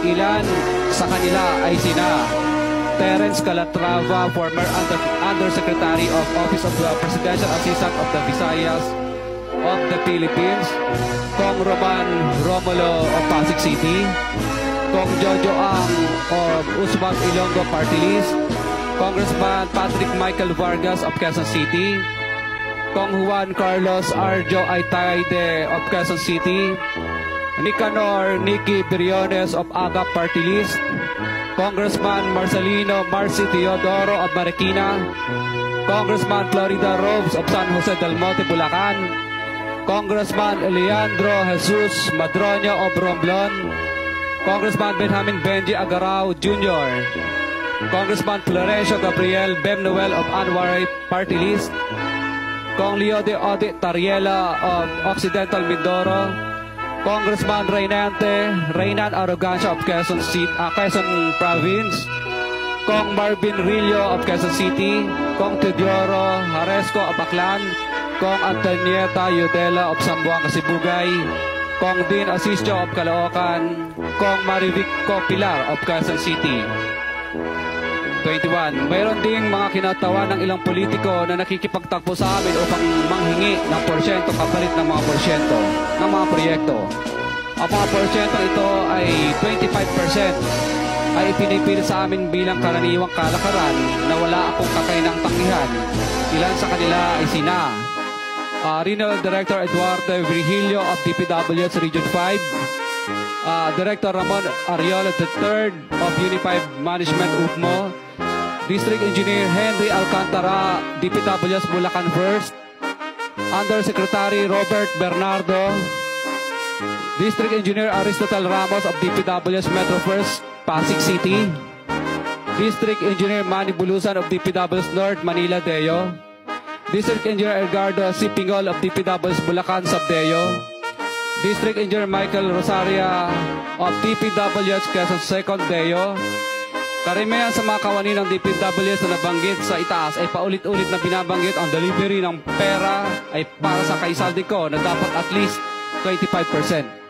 Ilan sa kanila ay sina Terence Calatrava, former Undersecretary of Office of the Presidential Assistant of the Visayas of the Philippines, Kong Roman Romulo of Pasig City, Kong Jojo Ang of Usmag Ilonggo Party List, Congressman Patrick Michael Vargas of Quezon City, Kong Juan Carlos Arjo Aitayde of Quezon City, Nicanor Nicky Briones of AGA Party List, Congressman Marcelino Marci Teodoro of Marikina, Congressman Florida Robes of San Jose del Monte, Bulacan, Congressman Leandro Jesus Madroño of Romblon, Congressman Benjamin Benji Agarao Jr., Congressman Florencio Gabriel Bem Noel of Anwaray Party List, Kong Leo de Ode Tariela of Occidental Mindoro, Congressman Reynan Arrogancia of Quezon Province, Kong Marvin Rillo of Quezon City, Kong Teodoro Haresco of Aklan, Kong Antonieta Yudela of Zamboanga Sibugay, Kong Dean Asisio of Caloocan, Kong Marivico Pilar of Quezon City. 21. Mayroon ding mga kinatawan ng ilang politiko na nakikipagtakbo sa amin upang manghingi ng porsyento kapalit ng mga porsyento ng mga proyekto. Ang mga porsyento ito ay 25% ay ipinipilit sa amin bilang karaniwang kalakaran na wala akong kakainang tanggihan. Ilan sa kanila ay sina Regional Director Eduardo Virgilio of DPWH Region 5, Director Ramon Ariola III of Unified Management UPMO, District Engineer Henry Alcantara, DPWH Bulacan First, Undersecretary Robert Bernardo, District Engineer Aristotle Ramos of DPWH Metro First, Pasig City, District Engineer Manny Bulusan of DPWH North, Manila Deo, District Engineer Edgardo C. Pingol of DPWH Bulacan Subdeo, District Engineer Michael Rosaria of DPWH Quezon Second Deo. Karamihan sa mga kawani ng DPWH na nabanggit sa itaas ay paulit-ulit na binabanggit ang delivery ng pera ay para sa kaisaldi ko na dapat at least 25%.